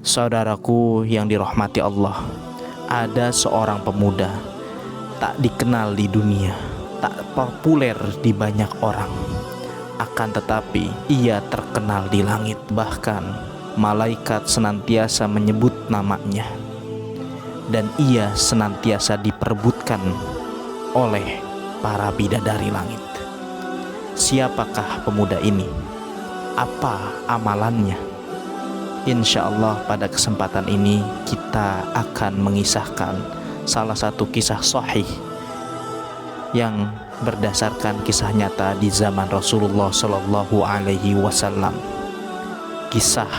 Saudaraku yang dirahmati Allah, ada seorang pemuda tak dikenal di dunia, tak populer di banyak orang. Akan tetapi ia terkenal di langit, bahkan malaikat senantiasa menyebut namanya, dan ia senantiasa diperebutkan oleh para bidadari langit. Siapakah pemuda ini? Apa amalannya? Insya Allah pada kesempatan ini kita akan mengisahkan salah satu kisah sahih yang berdasarkan kisah nyata di zaman Rasulullah Shallallahu Alaihi Wasallam. Kisah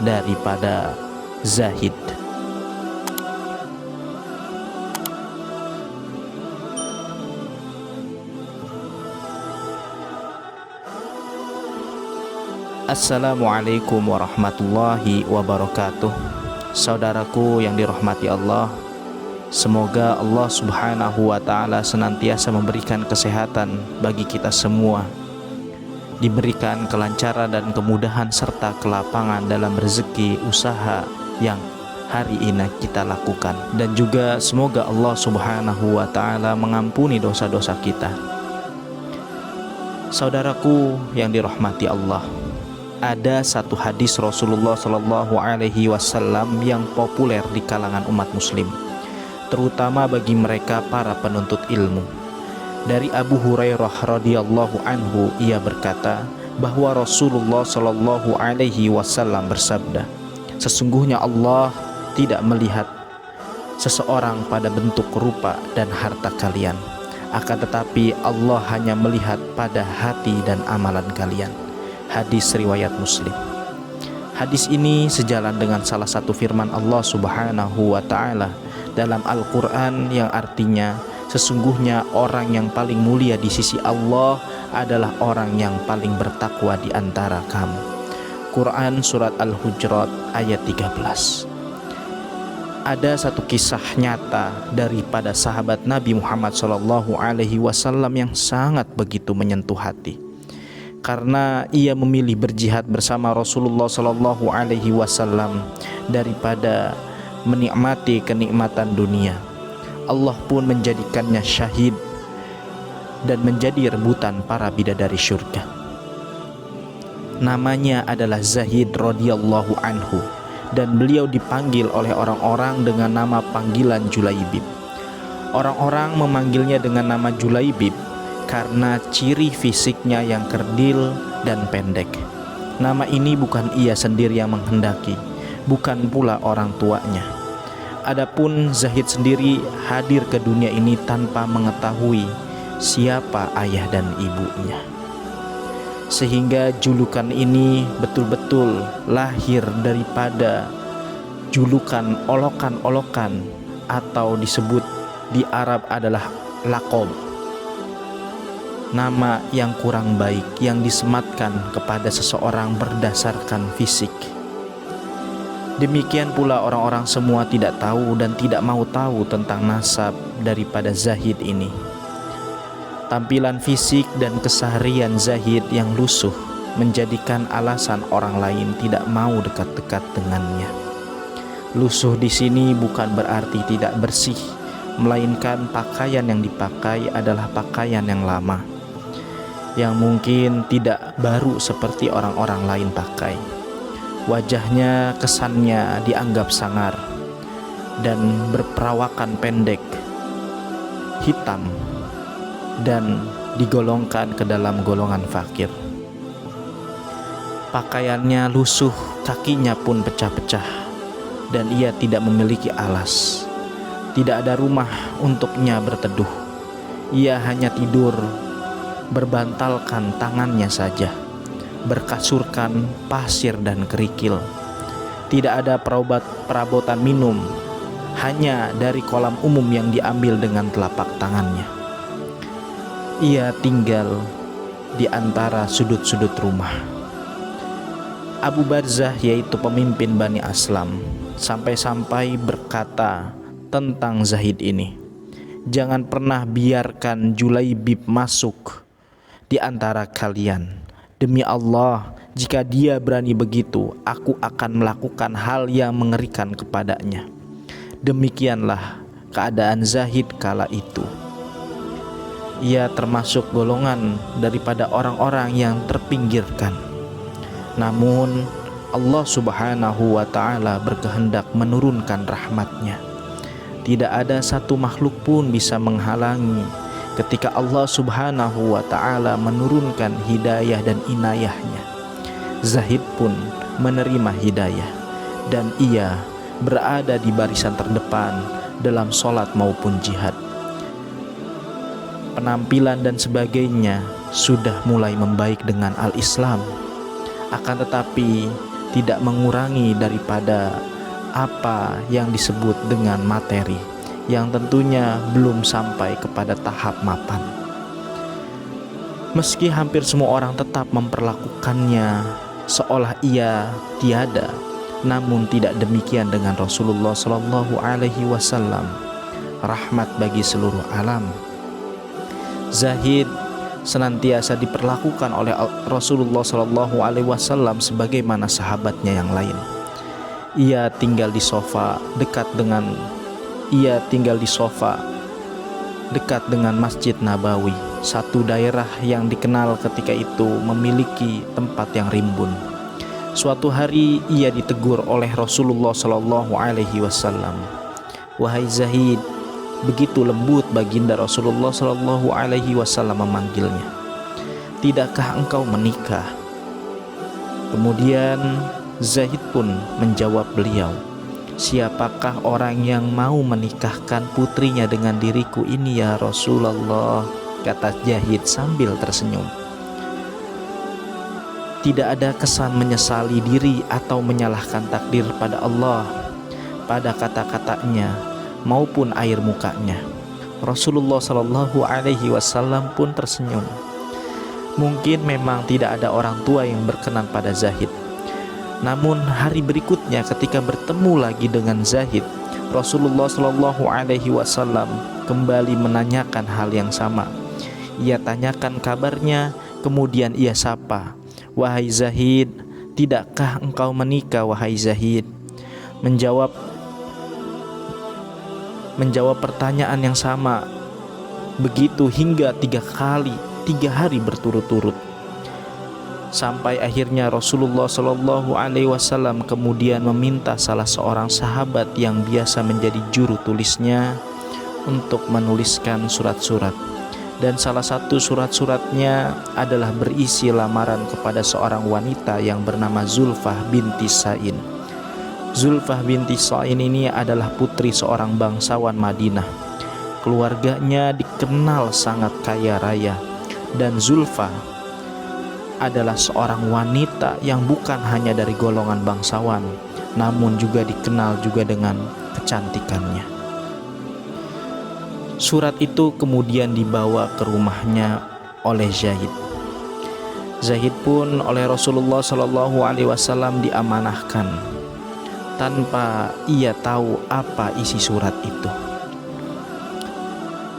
daripada Zahid. Assalamualaikum warahmatullahi wabarakatuh. Saudaraku yang dirahmati Allah, semoga Allah subhanahu wa ta'ala senantiasa memberikan kesehatan bagi kita semua, diberikan kelancaran dan kemudahan serta kelapangan dalam rezeki usaha yang hari ini kita lakukan, dan juga semoga Allah subhanahu wa ta'ala mengampuni dosa-dosa kita. Saudaraku yang dirahmati Allah, ada satu hadis Rasulullah Shallallahu Alaihi Wasallam yang populer di kalangan umat Muslim, terutama bagi mereka para penuntut ilmu. Dari Abu Hurairah radhiyallahu anhu, ia berkata bahwa Rasulullah Shallallahu Alaihi Wasallam bersabda, sesungguhnya Allah tidak melihat seseorang pada bentuk rupa dan harta kalian, akan tetapi Allah hanya melihat pada hati dan amalan kalian. Hadis riwayat Muslim. Hadis ini sejalan dengan salah satu firman Allah subhanahu wa ta'ala dalam Al-Quran yang artinya, sesungguhnya orang yang paling mulia di sisi Allah adalah orang yang paling bertakwa di antara kamu. Quran Surat Al-Hujurat ayat 13. Ada satu kisah nyata daripada sahabat Nabi Muhammad SAW yang sangat begitu menyentuh hati, karena ia memilih berjihad bersama Rasulullah Shallallahu Alaihi Wasallam daripada menikmati kenikmatan dunia. Allah pun menjadikannya syahid dan menjadi rebutan para bidadari syurga. Namanya adalah Zahid radhiyallahu anhu, dan beliau dipanggil oleh orang-orang dengan nama panggilan Julaibib. Orang-orang memanggilnya dengan nama Julaibib karena ciri fisiknya yang kerdil dan pendek. Nama ini bukan ia sendiri yang menghendaki, bukan pula orang tuanya. Adapun Zahid sendiri hadir ke dunia ini tanpa mengetahui siapa ayah dan ibunya, sehingga julukan ini betul-betul lahir daripada julukan olokan-olokan, atau disebut di Arab adalah laqab, nama yang kurang baik yang disematkan kepada seseorang berdasarkan fisik. Demikian pula orang-orang semua tidak tahu dan tidak mau tahu tentang nasab daripada Zahid ini. Tampilan fisik dan keseharian Zahid yang lusuh menjadikan alasan orang lain tidak mau dekat-dekat dengannya. Lusuh di sini bukan berarti tidak bersih, melainkan pakaian yang dipakai adalah pakaian yang lama, yang mungkin tidak baru seperti orang-orang lain pakai. Wajahnya kesannya dianggap sangar dan berperawakan pendek, hitam, dan digolongkan ke dalam golongan fakir. Pakaiannya lusuh, kakinya pun pecah-pecah, dan ia tidak memiliki alas. Tidak ada rumah untuknya berteduh. Ia hanya tidur berbantalkan tangannya saja, berkasurkan pasir dan kerikil. Tidak ada perabotan minum, hanya dari kolam umum yang diambil dengan telapak tangannya. Ia tinggal di antara sudut-sudut rumah. Abu Barzah, yaitu pemimpin Bani Aslam, sampai-sampai berkata tentang Zahid ini, jangan pernah biarkan Julaibib masuk di antara kalian. Demi Allah, jika dia berani begitu, aku akan melakukan hal yang mengerikan kepadanya. Demikianlah keadaan Zahid kala itu. Ia termasuk golongan daripada orang-orang yang terpinggirkan. Namun Allah Subhanahu wa ta'ala berkehendak menurunkan rahmatnya. Tidak ada satu makhluk pun bisa menghalangi ketika Allah Subhanahu wa ta'ala menurunkan hidayah dan inayahnya. Zahid pun menerima hidayah dan ia berada di barisan terdepan dalam sholat maupun jihad. Penampilan dan sebagainya sudah mulai membaik dengan al-Islam, akan tetapi tidak mengurangi daripada apa yang disebut dengan materi yang tentunya belum sampai kepada tahap mapan. Meski hampir semua orang tetap memperlakukannya seolah ia tiada, namun tidak demikian dengan Rasulullah Shallallahu Alaihi Wasallam, rahmat bagi seluruh alam. Zahid senantiasa diperlakukan oleh Rasulullah Shallallahu Alaihi Wasallam sebagaimana sahabatnya yang lain. Ia tinggal di sofa dekat dengan Masjid Nabawi, satu daerah yang dikenal ketika itu memiliki tempat yang rimbun. Suatu hari ia ditegur oleh Rasulullah Shallallahu Alaihi Wasallam. Wahai Zahid, begitu lembut baginda Rasulullah Shallallahu Alaihi Wasallam memanggilnya. Tidakkah engkau menikah? Kemudian Zahid pun menjawab beliau, siapakah orang yang mau menikahkan putrinya dengan diriku ini ya Rasulullah? Kata Zahid sambil tersenyum. Tidak ada kesan menyesali diri atau menyalahkan takdir pada Allah pada kata-katanya maupun air mukanya. Rasulullah Shallallahu Alaihi Wasallam pun tersenyum. Mungkin memang tidak ada orang tua yang berkenan pada Zahid. Namun hari berikutnya ketika bertemu lagi dengan Zahid, Rasulullah Shallallahu Alaihi Wasallam kembali menanyakan hal yang sama. Ia tanyakan kabarnya, kemudian ia sapa, wahai Zahid, tidakkah engkau menikah wahai Zahid? Menjawab pertanyaan yang sama begitu hingga 3 hari berturut-turut, sampai akhirnya Rasulullah Shallallahu Alaihi Wasallam kemudian meminta salah seorang sahabat yang biasa menjadi juru tulisnya untuk menuliskan surat-surat, dan salah satu surat-suratnya adalah berisi lamaran kepada seorang wanita yang bernama Zulfah binti Sa'in. Zulfah binti Sa'in ini adalah putri seorang bangsawan Madinah. Keluarganya dikenal sangat kaya raya, dan Zulfah adalah seorang wanita yang bukan hanya dari golongan bangsawan, namun juga dikenal juga dengan kecantikannya. Surat itu kemudian dibawa ke rumahnya oleh Zahid. Zahid pun oleh Rasulullah Shallallahu Alaihi Wasallam diamanahkan tanpa ia tahu apa isi surat itu.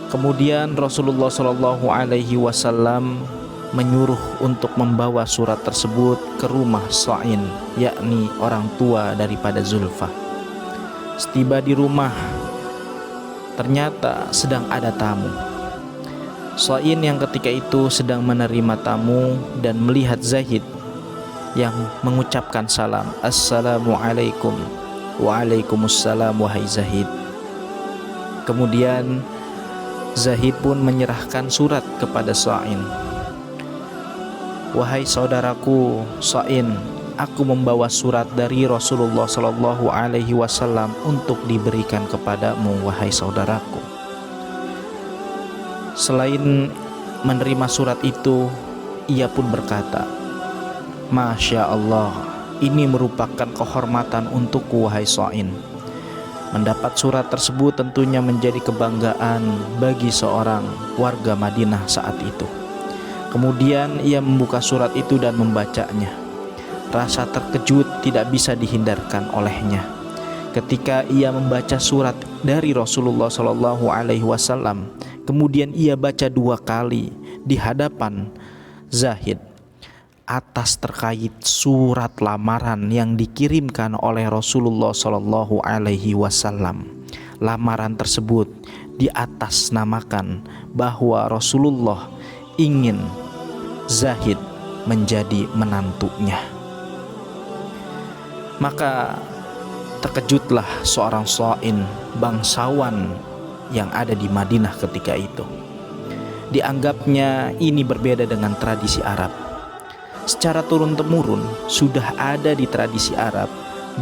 Kemudian Rasulullah Shallallahu Alaihi Wasallam menyuruh untuk membawa surat tersebut ke rumah Sa'in, yakni orang tua daripada Zulfah. Setiba di rumah, ternyata sedang ada tamu. Sa'in yang ketika itu sedang menerima tamu dan melihat Zahid yang mengucapkan salam, Assalamualaikum. Waalaikumsalam wahai Zahid. Kemudian Zahid pun menyerahkan surat kepada Sa'in. Wahai saudaraku Sa'in, aku membawa surat dari Rasulullah Shallallahu Alaihi Wasallam untuk diberikan kepadamu wahai saudaraku. Selain menerima surat itu, ia pun berkata, Masya Allah, ini merupakan kehormatan untukku wahai Sa'in. Mendapat surat tersebut tentunya menjadi kebanggaan bagi seorang warga Madinah saat itu. Kemudian ia membuka surat itu dan membacanya. Rasa terkejut tidak bisa dihindarkan olehnya ketika ia membaca surat dari Rasulullah Shallallahu Alaihi Wasallam. Kemudian ia baca 2 kali di hadapan Zahid. atas terkait surat lamaran yang dikirimkan oleh Rasulullah Shallallahu Alaihi Wasallam. Lamaran tersebut di atas namakan bahwa Rasulullah ingin Zahid menjadi menantunya. Maka terkejutlah seorang Sha'in, bangsawan yang ada di Madinah ketika itu. Dianggapnya ini berbeda dengan tradisi Arab. Secara turun-temurun sudah ada di tradisi Arab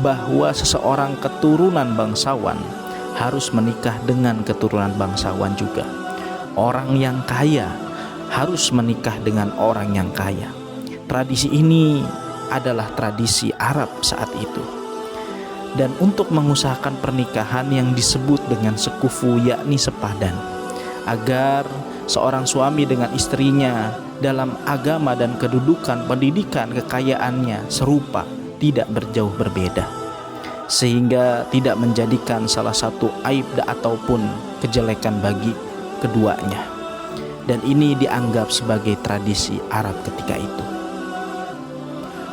bahwa seseorang keturunan bangsawan harus menikah dengan keturunan bangsawan juga. Orang yang kaya harus menikah dengan orang yang kaya. Tradisi ini adalah tradisi Arab saat itu. Dan untuk mengusahakan pernikahan yang disebut dengan sekufu, yakni sepadan, agar seorang suami dengan istrinya dalam agama dan kedudukan, pendidikan, kekayaannya serupa, tidak berjauh berbeda, sehingga tidak menjadikan salah satu aib ataupun kejelekan bagi keduanya. Dan ini dianggap sebagai tradisi Arab ketika itu.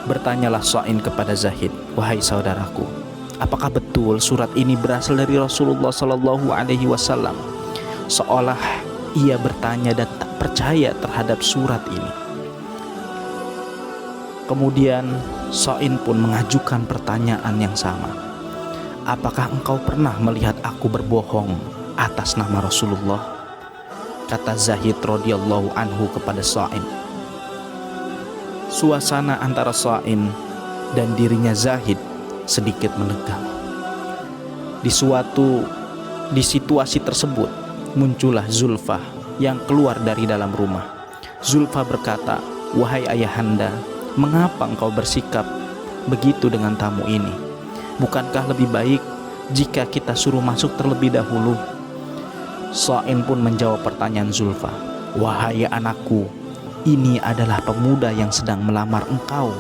Bertanyalah Sha'in kepada Zahid, "Wahai saudaraku, apakah betul surat ini berasal dari Rasulullah Shallallahu Alaihi Wasallam?" Seolah ia bertanya dan tak percaya terhadap surat ini. Kemudian Sha'in pun mengajukan pertanyaan yang sama. "Apakah engkau pernah melihat aku berbohong atas nama Rasulullah?" Kata Zahid radhiyallahu anhu kepada Sha'in. Suasana antara Sha'in dan dirinya Zahid sedikit menegang. Di situasi tersebut muncullah Zulfah yang keluar dari dalam rumah. Zulfah berkata, "Wahai ayahanda, mengapa engkau bersikap begitu dengan tamu ini? Bukankah lebih baik jika kita suruh masuk terlebih dahulu?" Sha'in pun menjawab pertanyaan Zulfah, "Wahai anakku, ini adalah pemuda yang sedang melamar engkau.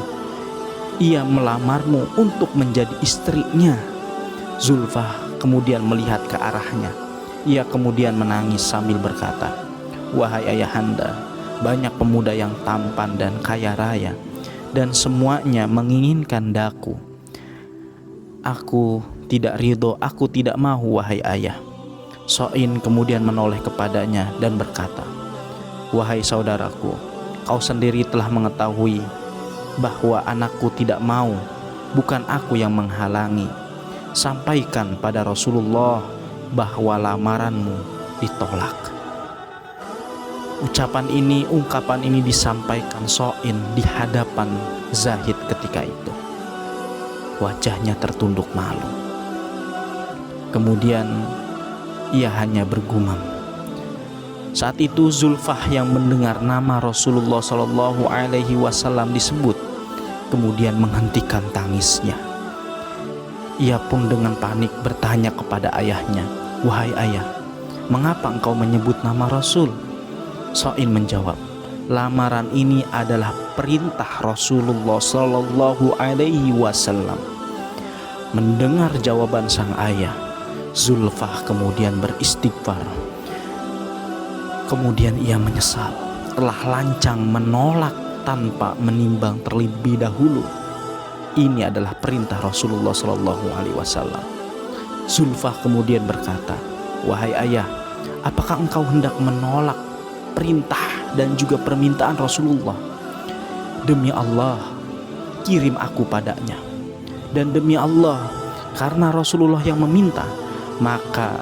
Ia melamarmu untuk menjadi istrinya." Zulfah kemudian melihat ke arahnya. Ia kemudian menangis sambil berkata, "Wahai ayahanda, banyak pemuda yang tampan dan kaya raya, dan semuanya menginginkan daku. Aku tidak ridho, aku tidak mau, wahai ayah." Sha'in kemudian menoleh kepadanya dan berkata, "Wahai saudaraku, kau sendiri telah mengetahui bahwa anakku tidak mau, bukan aku yang menghalangi. Sampaikan pada Rasulullah bahwa lamaranmu ditolak." Ungkapan ini disampaikan Sha'in di hadapan Zahid ketika itu. Wajahnya tertunduk malu. Kemudian ia hanya bergumam. Saat itu Zulfah yang mendengar nama Rasulullah Shallallahu Alaihi Wasallam disebut kemudian menghentikan tangisnya. Ia pun dengan panik bertanya kepada ayahnya, "Wahai ayah, mengapa engkau menyebut nama Rasul?" Sha'in menjawab, "Lamaran ini adalah perintah Rasulullah Shallallahu Alaihi Wasallam." Mendengar jawaban sang ayah, Zulfah kemudian beristighfar. Kemudian ia menyesal telah lancang menolak tanpa menimbang terlebih dahulu. Ini adalah perintah Rasulullah Shallallahu Alaihi Wasallam. Zulfah kemudian berkata, "Wahai ayah, apakah engkau hendak menolak perintah dan juga permintaan Rasulullah? Demi Allah, kirim aku padanya. Dan demi Allah, karena Rasulullah yang meminta, maka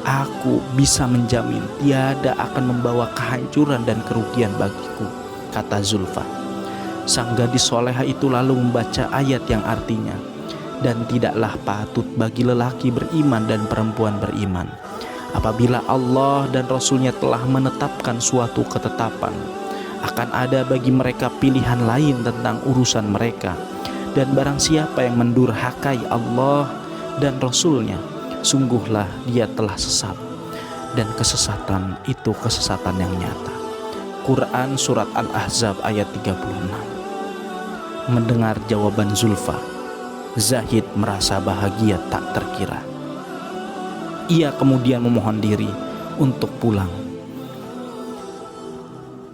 aku bisa menjamin tiada akan membawa kehancuran dan kerugian bagiku," kata Zulfah. Sang gadis soleha itu lalu membaca ayat yang artinya, "Dan tidaklah patut bagi lelaki beriman dan perempuan beriman, apabila Allah dan Rasulnya telah menetapkan suatu ketetapan, akan ada bagi mereka pilihan lain tentang urusan mereka. Dan barang siapa yang mendurhakai Allah dan Rasulnya, sungguhlah dia telah sesat, dan kesesatan itu kesesatan yang nyata." Quran Surat Al-Ahzab ayat 36. Mendengar jawaban Zulfah, Zahid merasa bahagia tak terkira. Ia kemudian memohon diri untuk pulang.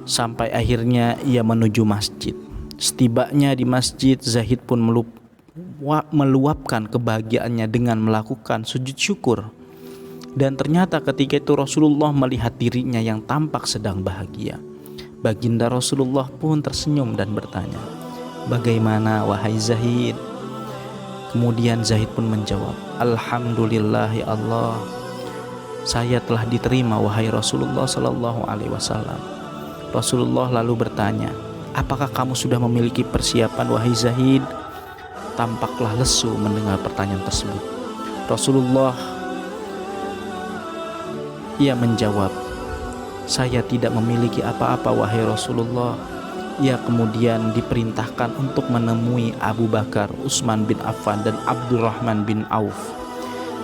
Sampai akhirnya ia menuju masjid. Setibanya di masjid, Zahid pun meluapkan kebahagiaannya dengan melakukan sujud syukur. Dan ternyata ketika itu Rasulullah melihat dirinya yang tampak sedang bahagia. Baginda Rasulullah pun tersenyum dan bertanya, "Bagaimana wahai Zahid?" Kemudian Zahid pun menjawab, "Alhamdulillah ya Allah, saya telah diterima wahai Rasulullah sallallahu alaihi wasallam." Rasulullah lalu bertanya, "Apakah kamu sudah memiliki persiapan wahai Zahid?" Tampaklah lesu mendengar pertanyaan tersebut. Rasulullah menjawab, "Saya tidak memiliki apa-apa wahai Rasulullah." Ia kemudian diperintahkan untuk menemui Abu Bakar, Utsman bin Affan, dan Abdurrahman bin Auf.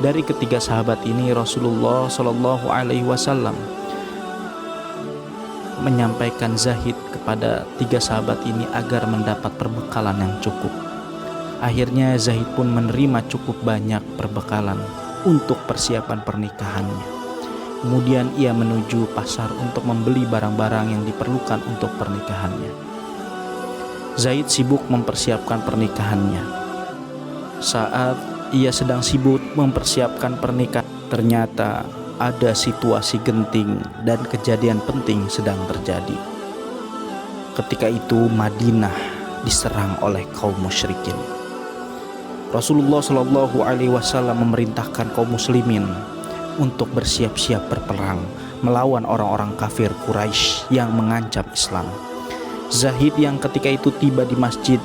Dari ketiga sahabat ini Rasulullah Shallallahu Alaihi Wasallam menyampaikan Zahid kepada tiga sahabat ini agar mendapat perbekalan yang cukup. Akhirnya Zahid pun menerima cukup banyak perbekalan untuk persiapan pernikahannya. Kemudian ia menuju pasar untuk membeli barang-barang yang diperlukan untuk pernikahannya. Zaid sibuk mempersiapkan pernikahannya. Saat ia sedang sibuk mempersiapkan pernikahan, ternyata ada situasi genting dan kejadian penting sedang terjadi. Ketika itu Madinah diserang oleh kaum musyrikin. Rasulullah Shallallahu Alaihi Wasallam memerintahkan kaum muslimin untuk bersiap-siap berperang melawan orang-orang kafir Quraisy yang mengancam Islam. Zahid yang ketika itu tiba di masjid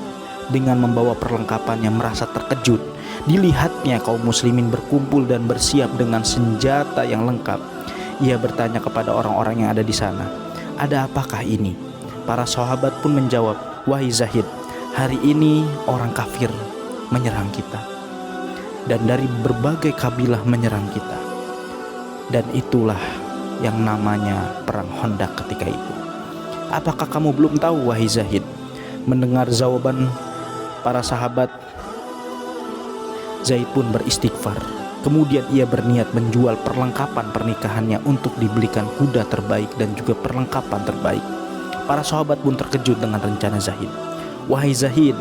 dengan membawa perlengkapannya merasa terkejut. Dilihatnya kaum muslimin berkumpul dan bersiap dengan senjata yang lengkap. Ia bertanya kepada orang-orang yang ada di sana, "Ada apakah ini?" Para sahabat pun menjawab, "Wahai Zahid, hari ini orang kafir menyerang kita, dan dari berbagai kabilah menyerang kita. Dan itulah yang namanya perang Khandaq ketika itu. Apakah kamu belum tahu wahai Zahid?" Mendengar jawaban para sahabat, Zahid pun beristighfar. Kemudian ia berniat menjual perlengkapan pernikahannya untuk dibelikan kuda terbaik dan juga perlengkapan terbaik. Para sahabat pun terkejut dengan rencana Zahid. "Wahai Zahid,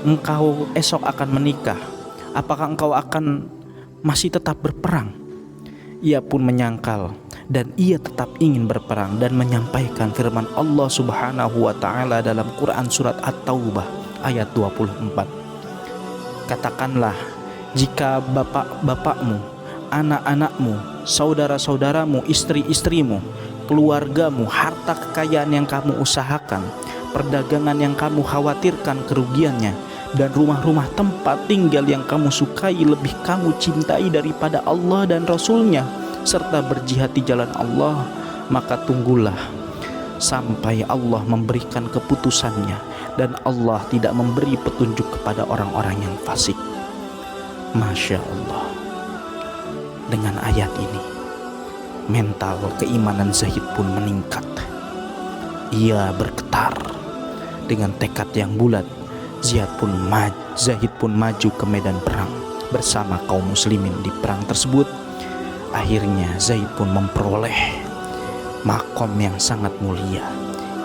engkau esok akan menikah. Apakah engkau akan masih tetap berperang?" Ia pun menyangkal dan ia tetap ingin berperang dan menyampaikan firman Allah Subhanahu wa taala dalam Quran surat At-Taubah ayat 24. "Katakanlah, jika bapak-bapakmu, anak-anakmu, saudara-saudaramu, istri-istrimu, keluargamu, harta kekayaan yang kamu usahakan, perdagangan yang kamu khawatirkan kerugiannya, dan rumah-rumah tempat tinggal yang kamu sukai lebih kamu cintai daripada Allah dan Rasul-Nya, serta berjihad di jalan Allah, maka tunggulah sampai Allah memberikan keputusannya, dan Allah tidak memberi petunjuk kepada orang-orang yang fasik." Masya Allah. Dengan ayat ini mental keimanan Zahid pun meningkat. Ia bergetar dengan tekad yang bulat. Zahid pun maju ke medan perang bersama kaum muslimin di perang tersebut. Akhirnya Zahid pun memperoleh makom yang sangat mulia.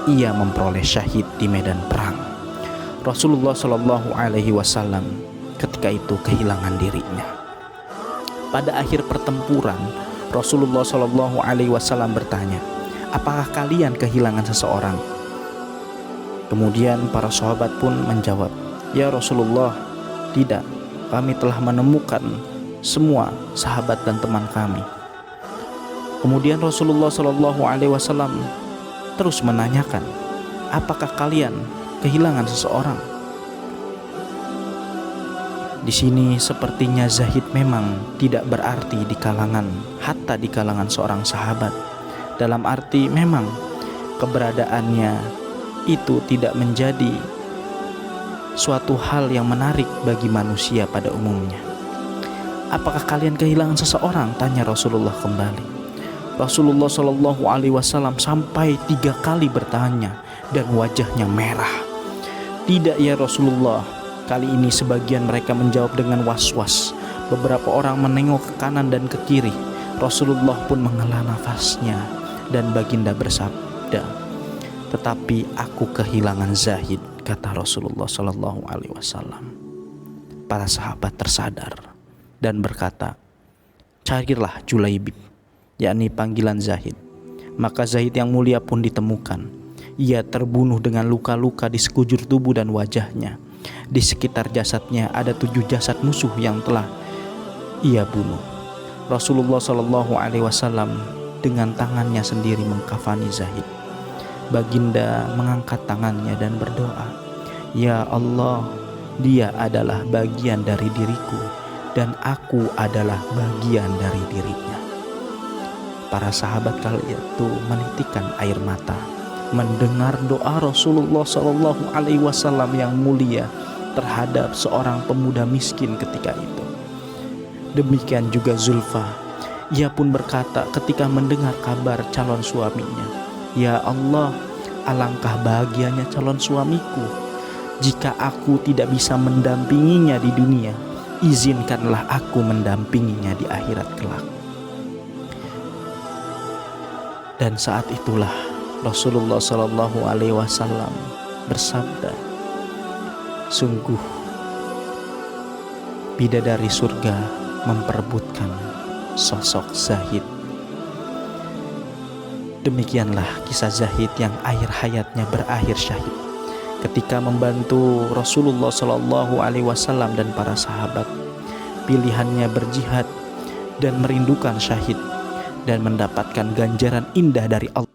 Ia memperoleh syahid di medan perang. Rasulullah Shallallahu Alaihi Wasallam ketika itu kehilangan dirinya. Pada akhir pertempuran, Rasulullah Shallallahu Alaihi Wasallam bertanya, "Apakah kalian kehilangan seseorang?" Kemudian para sahabat pun menjawab, "Ya Rasulullah, tidak. Kami telah menemukan semua sahabat dan teman kami." Kemudian Rasulullah Shallallahu Alaihi Wasallam terus menanyakan, "Apakah kalian kehilangan seseorang?" Di sini sepertinya Zahid memang tidak berarti di kalangan seorang sahabat. Dalam arti memang keberadaannya itu tidak menjadi suatu hal yang menarik bagi manusia pada umumnya. "Apakah kalian kehilangan seseorang?" tanya Rasulullah kembali. Rasulullah Shallallahu Alaihi Wasallam sampai 3 kali bertanya dan wajahnya merah. "Tidak ya Rasulullah." Kali ini sebagian mereka menjawab dengan was-was. Beberapa orang menengok ke kanan dan ke kiri. Rasulullah pun menghela nafasnya dan baginda bersabda, "Tetapi aku kehilangan Zahid kata Rasulullah Shallallahu Alaihi Wasallam, para sahabat tersadar dan berkata, carilah Julaibib, yakni panggilan Zahid. Maka Zahid yang mulia pun ditemukan. Ia terbunuh dengan luka-luka di sekujur tubuh dan wajahnya. Di sekitar jasadnya ada 7 jasad musuh yang telah ia bunuh. Rasulullah Shallallahu Alaihi Wasallam dengan tangannya sendiri mengkafani Zahid. Baginda mengangkat tangannya dan berdoa, ya Allah, dia adalah bagian dari diriku dan aku adalah bagian dari dirinya. Para sahabat kali itu menitikkan air mata mendengar doa Rasulullah Shallallahu Alaihi Wasallam yang mulia terhadap seorang pemuda miskin ketika itu. Demikian juga Zulfa, ia pun berkata ketika mendengar kabar calon suaminya, ya Allah, alangkah bahagianya calon suamiku. Jika aku tidak bisa mendampinginya di dunia, izinkanlah aku mendampinginya di akhirat kelak. Dan saat itulah Rasulullah Shallallahu Alaihi Wasallam bersabda, sungguh bidadari surga memperebutkan sosok Zahid. Demikianlah kisah Zahid yang akhir hayatnya berakhir syahid ketika membantu Rasulullah Shallallahu Alaihi Wasallam dan para sahabat. Pilihannya berjihad dan merindukan syahid dan mendapatkan ganjaran indah dari Allah.